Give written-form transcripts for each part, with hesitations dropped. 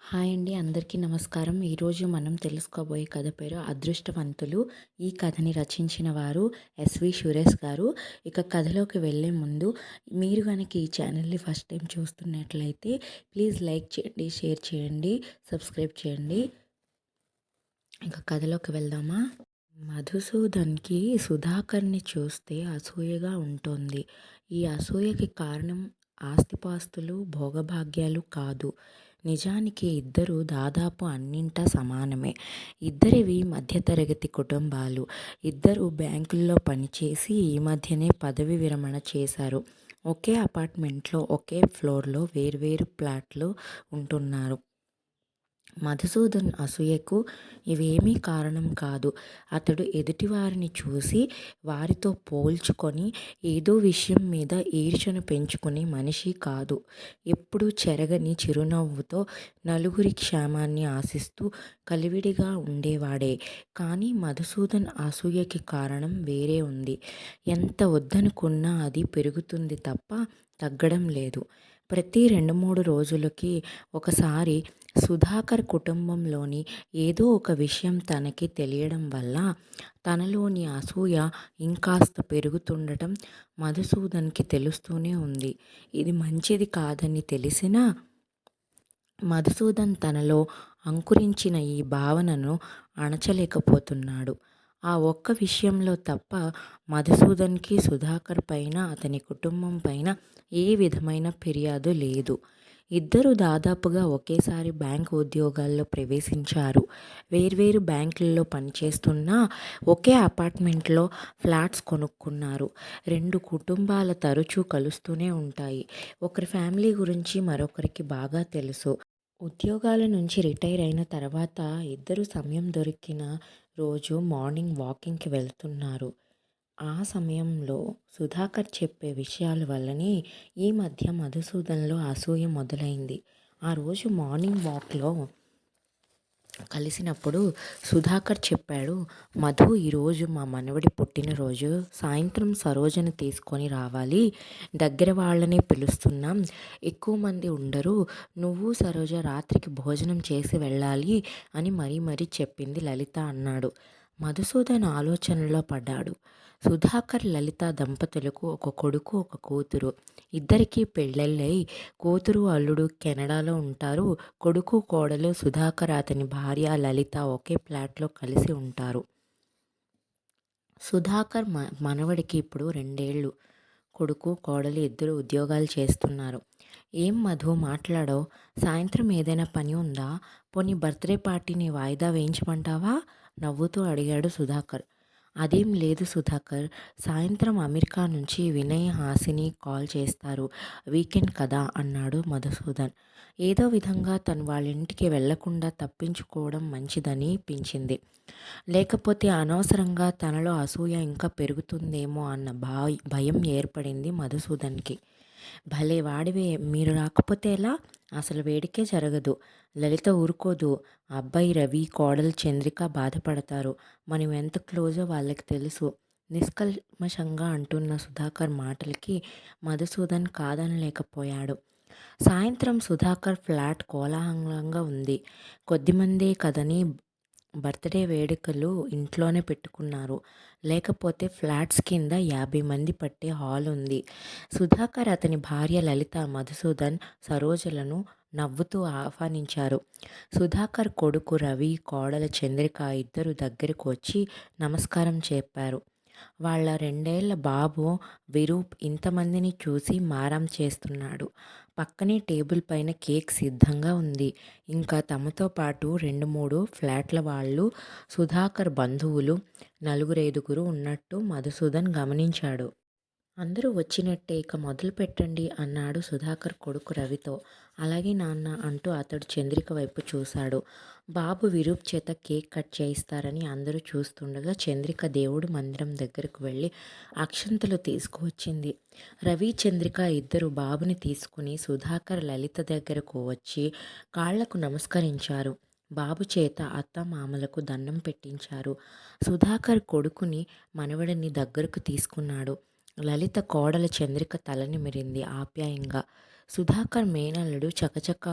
Hi అండి, అందరికీ నమస్కారం. ఈరోజు మనం తెలుసుకోబోయే కథ పేరు అదృష్టవంతులు. ఈ కథని రచించిన వారు ఎస్వి సురేష్ గారు. ఇక కథలోకి వెళ్ళే ముందు మీరు కనుక ఈ ఛానల్ని ఫస్ట్ టైం చూస్తున్నట్లయితే ప్లీజ్ లైక్ చేయండి, షేర్ చేయండి, సబ్స్క్రైబ్ చేయండి. ఇక కథలోకి వెళ్దామా? మధుసూదన్కి సుధాకర్ని చూస్తే అసూయగా ఉంటుంది. ఈ అసూయకి కారణం ఆస్తిపాస్తులు, భోగభాగ్యాలు కాదు. నిజానికి ఇద్దరు దాదాపు అన్నింటా సమానమే. ఇద్దరివి మధ్యతరగతి కుటుంబాలు. ఇద్దరు బ్యాంకుల్లో పనిచేసి ఈ మధ్యనే పదవి విరమణ చేశారు. ఒకే అపార్ట్మెంట్లో, ఒకే ఫ్లోర్లో వేర్వేరు ఫ్లాట్లు ఉంటున్నారు. మధుసూదన్ అసూయకు ఇవేమీ కారణం కాదు. అతడు ఎదుటివారిని చూసి వారితో పోల్చుకొని ఏదో విషయం మీద ఈర్ష్యను పెంచుకునే మనిషి కాదు. ఎప్పుడూ చెరగని చిరునవ్వుతో నలుగురి క్షేమాన్ని ఆశిస్తూ కలివిడిగా ఉండేవాడే. కానీ మధుసూదన్ అసూయకి కారణం వేరే ఉంది. ఎంత వద్దనుకున్నా అది పెరుగుతుంది తప్ప తగ్గడం లేదు. ప్రతి 2-3 రోజులకి ఒకసారి సుధాకర్ కుటుంబంలోని ఏదో ఒక విషయం తనకి తెలియడం వల్ల తనలోని అసూయ ఇంకాస్త పెరుగుతుండటం మధుసూదన్కి తెలుస్తూనే ఉంది. ఇది మంచిది కాదని తెలిసినా మధుసూదన్ తనలో అంకురించిన ఈ భావనను అణచలేకపోతున్నాడు. ఆ ఒక్క విషయంలో తప్ప మధుసూదన్కి సుధాకర్ పైన, అతని కుటుంబం పైన ఏ విధమైన ఫిర్యాదు లేదు. ఇద్దరు దాదాపుగా ఒకేసారి బ్యాంకు ఉద్యోగాల్లో ప్రవేశించారు. వేర్వేరు బ్యాంకుల్లో పనిచేస్తున్నా ఒకే అపార్ట్మెంట్లో ఫ్లాట్స్ కొనుక్కున్నారు. రెండు కుటుంబాల తరచూ కలుస్తూనే ఉంటాయి. ఒకరి ఫ్యామిలీ గురించి మరొకరికి బాగా తెలుసు. ఉద్యోగాల నుంచి రిటైర్ అయిన తర్వాత ఇద్దరు సమయం దొరికిన రోజు మార్నింగ్ వాకింగ్కి వెళ్తున్నారు. ఆ సమయంలో సుధాకర్ చెప్పే విషయాల వల్లనే ఈ మధ్య మధుసూదన్లో అసూయ మొదలైంది. ఆ రోజు మార్నింగ్ వాక్లో కలిసినప్పుడు సుధాకర్ చెప్పాడు, మధు, ఈరోజు మా మనవడి పుట్టినరోజు. సాయంత్రం సరోజను తీసుకొని రావాలి. దగ్గర వాళ్ళనే పిలుస్తున్నాం. ఎక్కువ మంది ఉండరు. నువ్వు సరోజ రాత్రికి భోజనం చేసి వెళ్ళాలి అని మరీ చెప్పింది లలిత అన్నాడు. మధుసూదన్ ఆలోచనలో పడ్డాడు. సుధాకర్, లలిత దంపతులకు ఒక కొడుకు, ఒక కూతురు. ఇద్దరికీ పెళ్ళిళ్ళై కూతురు, అల్లుడు కెనడాలో ఉంటారు. కొడుకు, కోడలు సుధాకర్, అతని భార్య లలిత ఒకే ఫ్లాట్లో కలిసి ఉంటారు. సుధాకర్ మనవడికి ఇప్పుడు 2 ఏళ్ళు. కొడుకు, కోడలు ఇద్దరు ఉద్యోగాలు చేస్తున్నారు. ఏం మధు, మాట్లాడవు? సాయంత్రం ఏదైనా పని ఉందా? పోనీ బర్త్డే పార్టీని వాయిదా వేయించమంటావా? నవ్వుతూ అడిగాడు సుధాకర్. అదేం లేదు సుధాకర్, సాయంత్రం అమెరికా నుంచి వినయ్, హాసిని కాల్ చేస్తారు. వీకెండ్ కదా అన్నాడు మధుసూదన్. ఏదో విధంగా తను వాళ్ళ ఇంటికి వెళ్లకుండా తప్పించుకోవడం మంచిదని పించింది. లేకపోతే అనవసరంగా తనలో అసూయ ఇంకా పెరుగుతుందేమో అన్న భయం ఏర్పడింది మధుసూదన్కి. భలే వాడివే, మీరు రాకపోతే ఎలా? అసలు వేడికే జరగదు. లలిత ఊరుకోదు. అబ్బాయి రవి, కోడలు చంద్రిక బాధపడతారు. మనం ఎంత క్లోజో వాళ్ళకి తెలుసు. నిష్కల్మషంగా అంటున్న సుధాకర్ మాటలకి మధుసూదన్ కాదనలేకపోయాడు. సాయంత్రం సుధాకర్ ఫ్లాట్ కోలాహలంగా ఉంది. కొద్దిమందే కదని బర్త్డే వేడుకలు ఇంట్లోనే పెట్టుకున్నారు. లేకపోతే ఫ్లాట్స్ కింద 50 మంది పట్టే హాల్ ఉంది. సుధాకర్, అతని భార్య లలిత, మధుసూదన్, సరోజలను నవ్వుతూ ఆహ్వానించారు. సుధాకర్ కొడుకు రవి, కోడల చంద్రిక ఇద్దరు దగ్గరకు వచ్చి నమస్కారం చెప్పారు. వాళ్ళ 2 ఏళ్ల బాబు విరూప్ ఇంతమందిని చూసి మారం చేస్తున్నాడు. పక్కనే టేబుల్ పైన కేక్ సిద్ధంగా ఉంది. ఇంకా తమతో పాటు 2-3 ఫ్లాట్ల వాళ్ళు, సుధాకర్ బంధువులు 4-5 ఉన్నట్టు మధుసూదన్ గమనించాడు. అందరూ వచ్చినట్టే, ఇక మొదలు పెట్టండి అన్నాడు సుధాకర్ కొడుకు రవితో. అలాగే నాన్న అంటూ అతడు చంద్రిక వైపు చూశాడు. బాబు విరూప్ చేత కేక్ కట్ చేయిస్తారని అందరూ చూస్తుండగా చంద్రిక దేవుడు మందిరం దగ్గరకు వెళ్ళి అక్షంతలు తీసుకువచ్చింది. రవి, చంద్రిక ఇద్దరు బాబుని తీసుకుని సుధాకర్, లలిత దగ్గరకు వచ్చి కాళ్లకు నమస్కరించారు. బాబు చేత అత్త మామలకు దండం పెట్టించారు. సుధాకర్ కొడుకుని, మనవడిని దగ్గరకు తీసుకున్నాడు. లలిత కోడల చంద్రిక తల నిమిరింది ఆప్యాయంగా. సుధాకర్ మేనల్లుడు చకచక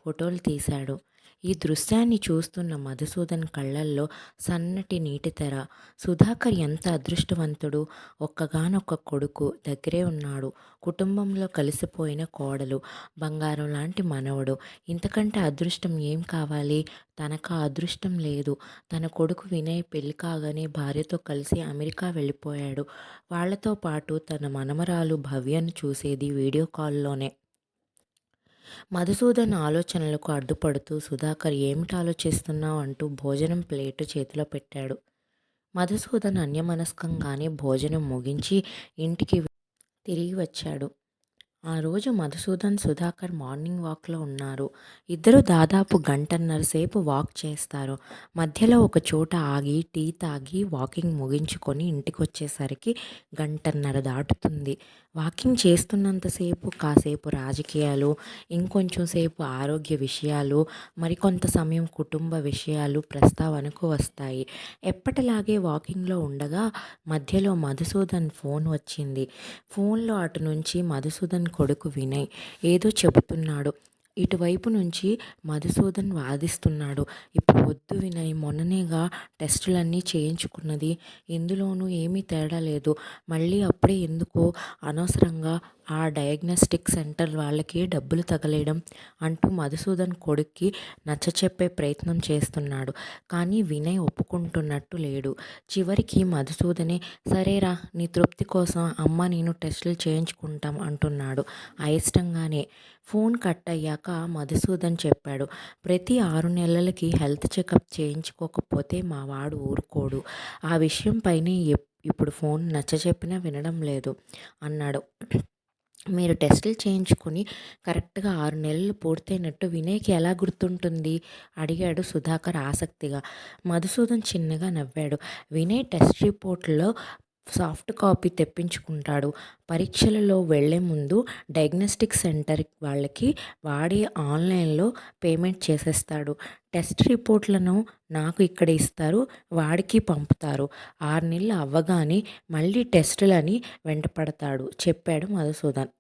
ఫోటోలు తీశాడు. ఈ దృశ్యాన్ని చూస్తున్న మధుసూదన్ కళ్ళల్లో సన్నటి నీటి తెర. సుధాకర్ ఎంత అదృష్టవంతుడు! ఒక్కగానొక్క కొడుకు, దగ్గరే ఉన్నాడు. కుటుంబంలో కలిసిపోయిన కోడలు, బంగారం లాంటి మనవడు. ఇంతకంటే అదృష్టం ఏం కావాలి? తనకా అదృష్టం లేదు. తన కొడుకు వినయ్ పెళ్లి కాగానే భార్యతో కలిసి అమెరికా వెళ్ళిపోయాడు. వాళ్లతో పాటు తన మనమరాలు భవ్యను చూసేది వీడియో కాల్లోనే. మధుసూదన్ ఆలోచనలకు అడ్డుపడుతూ సుధాకర్ ఏమిటి ఆలోచిస్తున్నావు అంటూ భోజనం ప్లేటు చేతిలో పెట్టాడు. మధుసూదన్ అన్యమనస్కంగానే భోజనం ముగించి ఇంటికి తిరిగి వచ్చాడు. ఆ రోజు మధుసూదన్, సుధాకర్ మార్నింగ్ వాక్లో ఉన్నారు. ఇద్దరు దాదాపు గంటన్నర సేపు వాక్ చేస్తారు. మధ్యలో ఒక చోట ఆగి టీ తాగి వాకింగ్ ముగించుకొని ఇంటికొచ్చేసరికి గంటన్నర దాటుతుంది. వాకింగ్ చేస్తున్నంతసేపు కాసేపు రాజకీయాలు, ఇంకొంచెం సేపు ఆరోగ్య విషయాలు, మరికొంత సమయం కుటుంబ విషయాలు ప్రస్తావనకు వస్తాయి. ఎప్పటిలాగే వాకింగ్లో ఉండగా మధ్యలో మధుసూదన్ ఫోన్ వచ్చింది. ఫోన్లో అటు నుంచి మధుసూదన్ కొడుకు వినయ్ ఏదో చెబుతున్నాడు. ఇటువైపు నుంచి మధుసూదన్ వాదిస్తున్నాడు. ఇప్పుడు వద్దు వినయ్, మొన్ననేగా టెస్టులన్నీ చేయించుకున్నది. ఇందులోనూ ఏమీ తేడా లేదు. మళ్ళీ అప్పుడే ఎందుకో అనవసరంగా ఆ డయాగ్నోస్టిక్ సెంటర్ వాళ్ళకి డబ్బులు తగలేయడం అంటూ మధుసూదన్ కొడుక్కి నచ్చచెప్పే ప్రయత్నం చేస్తున్నాడు. కానీ వినయ్ ఒప్పుకుంటున్నట్టు లేడు. చివరికి మధుసూదనే సరేరా, నీ తృప్తి కోసం అమ్మ నేను టెస్టులు చేయించుకుంటాం అంటున్నాడు అయిష్టంగానే. ఫోన్ కట్ అయ్యాక మధుసూదన్ చెప్పాడు, ప్రతి 6 నెలలకి హెల్త్ చెకప్ చేయించుకోకపోతే మా వాడు ఊరుకోడు. ఆ విషయం పైనే ఇప్పుడు ఫోన్ నచ్చచెప్పినా వినడం లేదు అన్నాడు. మీరు టెస్టులు చేయించుకుని కరెక్ట్గా 6 నెలలు పూర్తయినట్టు వినయ్కి ఎలా గుర్తుంటుంది అడిగాడు సుధాకర్ ఆసక్తిగా. మధుసూదన్ చిన్నగా నవ్వాడు. వినయ్ టెస్ట్ రిపోర్ట్లో సాఫ్ట్ కాపీ తెప్పించుకుంటాడు. పరీక్షలలో వెళ్లే ముందు డయాగ్నోస్టిక్ సెంటర్ వాళ్ళకి వాడే ఆన్లైన్లో పేమెంట్ చేసేస్తాడు. టెస్ట్ రిపోర్ట్లను నాకు ఇక్కడ ఇస్తారు, వాడికి పంపుతారు. 6 నెలలు అవ్వగానే మళ్ళీ టెస్టులని వెంటపడతాడు చెప్పాడు మధుసూదన్.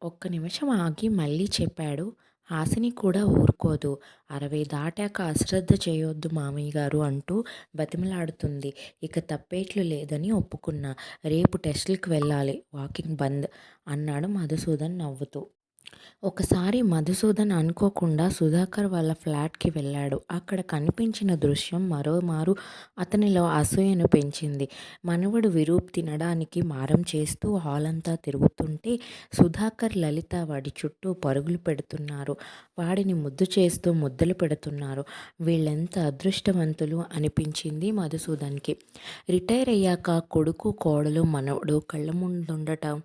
ఒక్క నిమిషం ఆగి మళ్ళీ చెప్పాడు, హాసిని కూడా ఊరుకోదు. 60 దాటాక అశ్రద్ధ చేయొద్దు మామయ్య గారు అంటూ బతిమలాడుతుంది. ఇక తప్పేట్లు లేదని ఒప్పుకున్నా. రేపు టెస్టులకు వెళ్ళాలి, వాకింగ్ బంద్ అన్నాడు మధుసూదన్ నవ్వుతూ. ఒకసారి మధుసూదన్ అనుకోకుండా సుధాకర్ వాళ్ళ ఫ్లాట్కి వెళ్ళాడు. అక్కడ కనిపించిన దృశ్యం మరోమారు అతనిలో అసూయను పెంచింది. మనవడు విరూప్ తినడానికి మారం చేస్తూ హాల్ అంతా తిరుగుతుంటే సుధాకర్, లలిత వాడి చుట్టూ పరుగులు పెడుతున్నారు. వాడిని ముద్దు చేస్తూ ముద్దలు పెడుతున్నారు. వీళ్ళెంత అదృష్టవంతులు అనిపించింది మధుసూదన్కి. రిటైర్ అయ్యాక కొడుకు, కోడలు, మనవడు కళ్ళ ముందుండటం,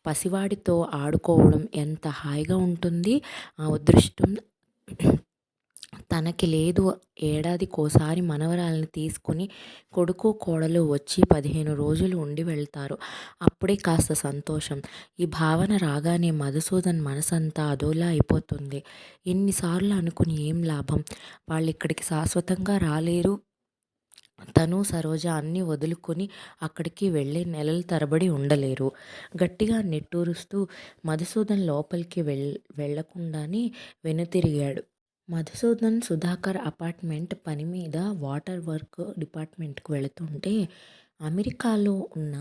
పసివాడితో ఆడుకోవడం ఎంత హాయిగా ఉంటుంది. ఆ అదృష్టం తనకి లేదు. ఏడాదికోసారి మనవరాల్ని తీసుకుని కొడుకు, కోడలు వచ్చి 15 రోజులు ఉండి వెళ్తారు. అప్పుడే కాస్త సంతోషం. ఈ భావన రాగానే మధుసూదన్ మనసంతా అదోలా అయిపోతుంది. ఎన్నిసార్లు అనుకుని ఏం లాభం? వాళ్ళిక్కడికి శాశ్వతంగా రాలేరు. తను, సరోజ అన్నీ వదులుకొని అక్కడికి వెళ్ళి నెలల తరబడి ఉండలేరు. గట్టిగా నిట్టూరుస్తూ మధుసూదన్ లోపలికి వెళ్ళకుండానే వెనుతిరిగాడు. మధుసూదన్ సుధాకర్ అపార్ట్మెంట్ పని మీద వాటర్ వర్క్ డిపార్ట్మెంట్కి వెళుతుంటే అమెరికాలో ఉన్న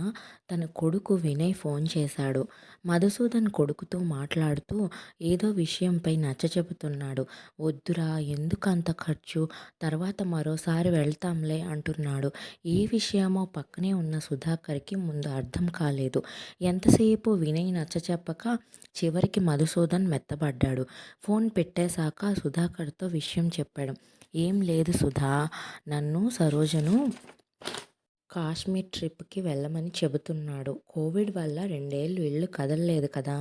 తన కొడుకు వినయ్ ఫోన్ చేశాడు. మధుసూదన్ కొడుకుతో మాట్లాడుతూ ఏదో విషయంపై నచ్చచెబుతున్నాడు. వద్దురా, ఎందుకంత ఖర్చు, తర్వాత మరోసారి వెళ్తాంలే అంటున్నాడు. ఏ విషయమో పక్కనే ఉన్న సుధాకర్కి ముందు అర్థం కాలేదు. ఎంతసేపు వినయ్ నచ్చచెప్పక చివరికి మధుసూదన్ మెత్తబడ్డాడు. ఫోన్ పెట్టేశాక సుధాకర్తో విషయం చెప్పాడు. ఏం లేదు సుధా, నన్ను సరోజను కాశ్మీర్ ట్రిప్కి వెళ్ళమని చెబుతున్నాడు. కోవిడ్ వల్ల 2 ఏళ్ళు ఇల్లు కదలలేదు కదా.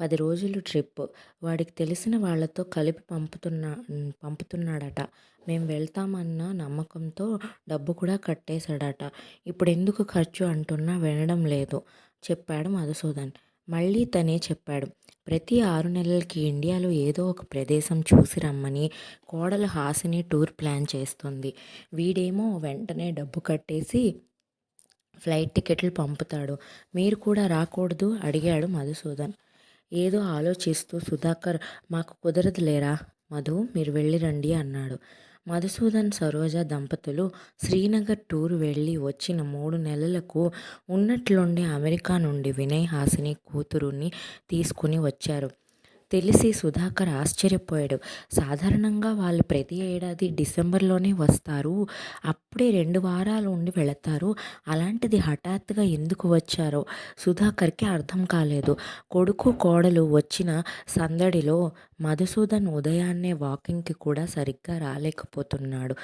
10 రోజులు ట్రిప్. వాడికి తెలిసిన వాళ్ళతో కలిపి పంపుతున్నాడట. మేం వెళ్తామన్న నమ్మకంతో డబ్బు కూడా కట్టేశాడట. ఇప్పుడెందుకు ఖర్చు అంటున్నా వినడం లేదు చెప్పాడు మధుసూదన్. మళ్ళీ తనే చెప్పాడు. ప్రతి 6 నెలలకి ఇండియాలో ఏదో ఒక ప్రదేశం చూసి రమ్మని కోడలు హాసిని టూర్ ప్లాన్ చేస్తుంది. వీడేమో వెంటనే డబ్బు కట్టేసి ఫ్లైట్ టికెట్లు పంపుతాడు. మీరు కూడా రాకూడదు అడిగాడు మధుసూదన్. ఏదో ఆలోచిస్తూ సుధాకర్ మాకు కుదరదులేరా మధు, మీరు వెళ్ళిరండి అన్నాడు. మధుసూదన్, సరోజ దంపతులు శ్రీనగర్ టూర్ వెళ్ళి వచ్చిన 3 నెలలకు ఉన్నట్లుండి అమెరికా నుండి వినయ్, హాసిని కూతురుని తీసుకుని వచ్చారు. తెలిసి సుధాకర్ ఆశ్చర్యపోయాడు. సాధారణంగా వాళ్ళు ప్రతి ఏడాది డిసెంబర్లోనే వస్తారు. అప్పుడే 2 వారాలు ఉండి వెళతారు. అలాంటిది హఠాత్తుగా ఎందుకు వచ్చారో సుధాకర్కి అర్థం కాలేదు. కొడుకు కోడలు వచ్చిన సందడిలో మధుసూదన్ ఉదయాన్నే వాకింగ్కి కూడా సరిగ్గా రాలేకపోతున్నాడు.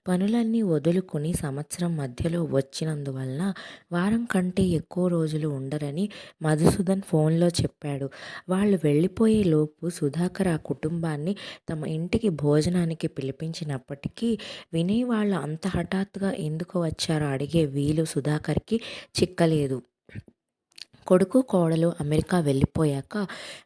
పనులన్నీ వదులుకుని సంవత్సరం మధ్యలో వచ్చినందువల్ల వారం కంటే ఎక్కువ రోజులు ఉండరని మధుసూదన్ ఫోన్లో చెప్పాడు. వాళ్ళు వెళ్ళిపోయే లోపు సుధాకర్ ఆ కుటుంబాన్ని తమ ఇంటికి భోజనానికి పిలిపించినప్పటికీ వినయ్ వాళ్ళు అంత హఠాత్తుగా ఎందుకు వచ్చారో అడిగే వీలు సుధాకర్కి చిక్కలేదు. కొడుకు కోడలు అమెరికా వెళ్ళిపోయాక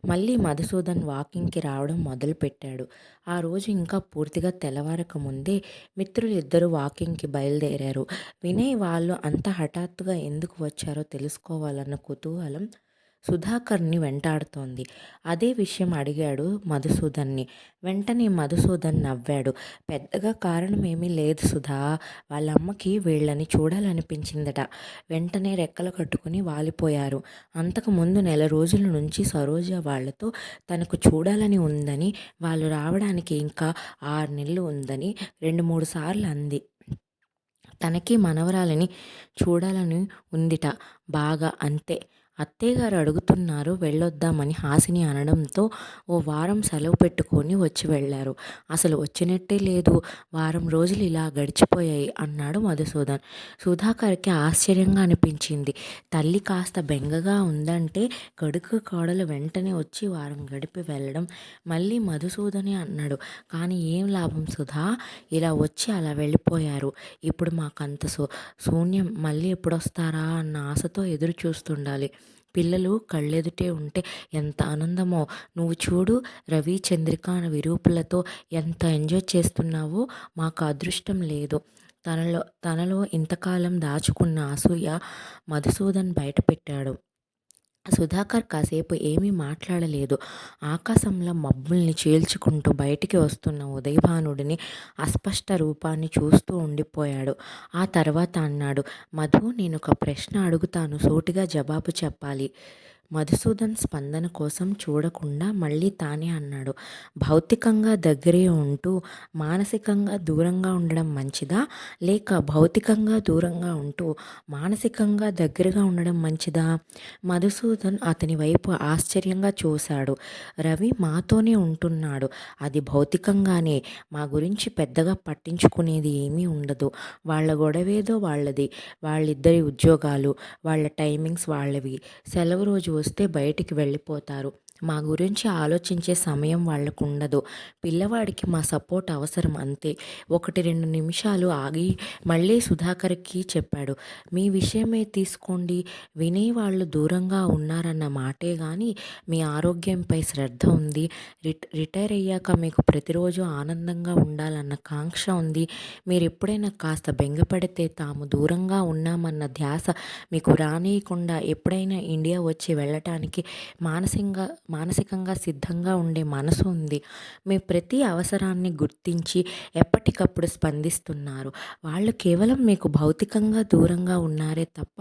మళ్ళీ మధుసూదన్ వాకింగ్కి రావడం మొదలుపెట్టాడు. ఆ రోజు ఇంకా పూర్తిగా తెల్లవారక ముందే మిత్రులు ఇద్దరు వాకింగ్కి బయలుదేరారు. వినయ్ వాళ్ళు అంత హఠాత్తుగా ఎందుకు వచ్చారో తెలుసుకోవాలన్న కుతూహలం సుధాకర్ని వెంటాడుతోంది. అదే విషయం అడిగాడు మధుసూదన్ని. వెంటనే మధుసూదన్ నవ్వాడు. పెద్దగా కారణం ఏమీ లేదు సుధా, వాళ్ళమ్మకి వీళ్ళని చూడాలనిపించిందట. వెంటనే రెక్కలు కట్టుకుని వాలిపోయారు. అంతకు ముందు 1 నెల నుంచి సరోజ వాళ్లతో తనకు చూడాలని ఉందని, వాళ్ళు రావడానికి ఇంకా 6 నెలలు ఉందని 2-3 సార్లు అంది. తనకి మనవరాలిని చూడాలని ఉందిట బాగా, అంతే. అత్తయ్యగారు అడుగుతున్నారు వెళ్ళొద్దామని హాసిని అనడంతో 1 వారం సెలవు పెట్టుకొని వచ్చి వెళ్ళారు. అసలు వచ్చినట్టే లేదు. వారం రోజులు ఇలా గడిచిపోయాయి అన్నాడు మధుసూదన్. సుధాకర్కి ఆశ్చర్యంగా అనిపించింది. తల్లి కాస్త బెంగగా ఉందంటే కొడుకు కోడలు వెంటనే వచ్చి వారం గడిపి వెళ్ళడం. మళ్ళీ మధుసూదనే అన్నాడు. కానీ ఏం లాభం సుధా, ఇలా వచ్చి అలా వెళ్ళిపోయారు. ఇప్పుడు మాకంత శూన్యం. మళ్ళీ ఎప్పుడొస్తారా అన్న ఆశతో ఎదురు చూస్తుండాలి. పిల్లలు కళ్ళెదుటే ఉంటే ఎంత ఆనందమో. నువ్వు చూడు, రవి, చంద్రిక విరూపులతో ఎంత ఎంజాయ్ చేస్తున్నావో. మాకు అదృష్టం లేదు. తనలో ఇంతకాలం దాచుకున్న అసూయ మధుసూదన్ బయటపెట్టాడు. సుధాకర్ కాసేపు ఏమీ మాట్లాడలేదు. ఆకాశంలో మబ్బుల్ని చీల్చుకుంటూ బయటికి వస్తున్న ఉదయభానుడిని అస్పష్ట రూపాన్ని చూస్తూ ఉండిపోయాడు. ఆ తర్వాత అన్నాడు. మధు, నేనొక ప్రశ్న అడుగుతాను, సూటిగా జవాబు చెప్పాలి. మధుసూదన్ స్పందన కోసం చూడకుండా మళ్ళీ తానే అన్నాడు. భౌతికంగా దగ్గరే ఉంటూ మానసికంగా దూరంగా ఉండడం మంచిదా, లేక భౌతికంగా దూరంగా ఉంటూ మానసికంగా దగ్గరగా ఉండడం మంచిదా? మధుసూదన్ అతని వైపు ఆశ్చర్యంగా చూశాడు. రవి మాతోనే ఉంటున్నాడు. అది భౌతికంగానే. మా గురించి పెద్దగా పట్టించుకునేది ఏమీ ఉండదు. వాళ్ళ గొడవేదో వాళ్ళది. వాళ్ళిద్దరి ఉద్యోగాలు, వాళ్ళ టైమింగ్స్ వాళ్ళవి. సెలవు రోజు వస్తే బయటికి వెళ్ళిపోతారు. మా గురించి ఆలోచించే సమయం వాళ్ళకు ఉండదు. పిల్లవాడికి మా సపోర్ట్ అవసరం, అంతే. 1-2 నిమిషాలు ఆగి మళ్ళీ సుధాకర్కి చెప్పాడు. మీ విషయమే తీసుకోండి. వినయ్ వాళ్ళు దూరంగా ఉన్నారన్న మాటే కానీ మీ ఆరోగ్యంపై శ్రద్ధ ఉంది. రిటైర్ అయ్యాక మీకు ప్రతిరోజు ఆనందంగా ఉండాలన్న కాంక్ష ఉంది. మీరు ఎప్పుడైనా కాస్త బెంగపడితే తాము దూరంగా ఉన్నామన్న ధ్యాస మీకు రానియకుండా ఎప్పుడైనా ఇండియా వచ్చి వెళ్ళటానికి మానసికంగా సిద్ధంగా ఉండే మనసు ఉంది. మీ ప్రతి అవసరాన్ని గుర్తించి ఎప్పటికప్పుడు స్పందిస్తున్నారు. వాళ్ళు కేవలం మీకు భౌతికంగా దూరంగా ఉన్నారే తప్ప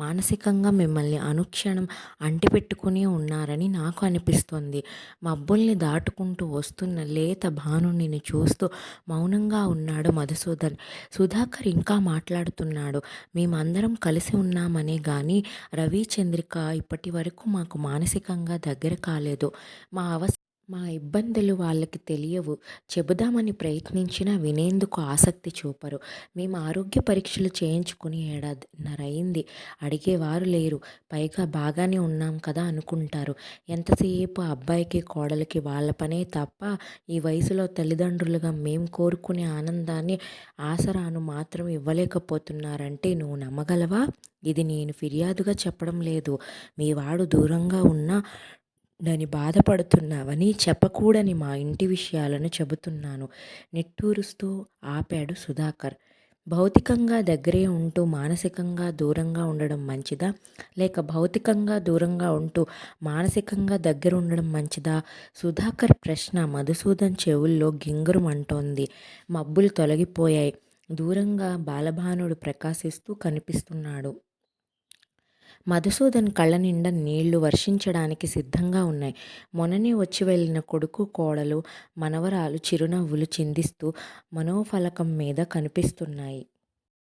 మానసికంగా మిమ్మల్ని అనుక్షణం అంటిపెట్టుకుని ఉన్నారని నాకు అనిపిస్తుంది. మబ్బుల్ని దాటుకుంటూ వస్తున్న లేత భానుడిని చూస్తూ మౌనంగా ఉన్నాడు మధుసూదన్. సుధాకర్ ఇంకా మాట్లాడుతున్నాడు. మేమందరం కలిసి ఉన్నామనే గాని రవి, చంద్రిక ఇప్పటి వరకు మాకు మానసికంగా దగ్గర కాలేదు. మా ఇబ్బందులు వాళ్ళకి తెలియవు. చెబుదామని ప్రయత్నించినా వినేందుకు ఆసక్తి చూపరు. మేము ఆరోగ్య పరీక్షలు చేయించుకుని 1.5 ఏళ్ల అయింది. అడిగేవారు లేరు. పైగా బాగానే ఉన్నాం కదా అనుకుంటారు. ఎంతసేపు అబ్బాయికి కోడలికి వాళ్ళ పనే తప్ప ఈ వయసులో తల్లిదండ్రులుగా మేం కోరుకునే ఆనందాన్ని, ఆసరాను మాత్రం ఇవ్వలేకపోతున్నారంటే నువ్వు నమ్మగలవా? ఇది నేను ఫిర్యాదుగా చెప్పడం లేదు. మీ వాడు దూరంగా ఉన్నా నని బాధపడుతున్నావని చెప్పకూడని మా ఇంటి విషయాలను చెబుతున్నాను. నిట్టూరుస్తూ ఆపాడు సుధాకర్. భౌతికంగా దగ్గరే ఉంటూ మానసికంగా దూరంగా ఉండడం మంచిదా? లేక భౌతికంగా దూరంగా ఉంటూ మానసికంగా దగ్గర ఉండడం మంచిదా? సుధాకర్ ప్రశ్న మధుసూదన్ చెవుల్లో గింగురుమంటోంది. మబ్బులు తొలగిపోయాయి. దూరంగా బాలభానుడు ప్రకాశిస్తూ కనిపిస్తున్నాడు. మధుసూదన్ కళ్ళనిండా నీళ్లు వర్షించడానికి సిద్ధంగా ఉన్నాయి. మొన్ననే వచ్చి వెళ్ళిన కొడుకు, కోడలు, మనవరాలు చిరునవ్వులు చిందిస్తూ మనోఫలకం మీద కనిపిస్తున్నాయి.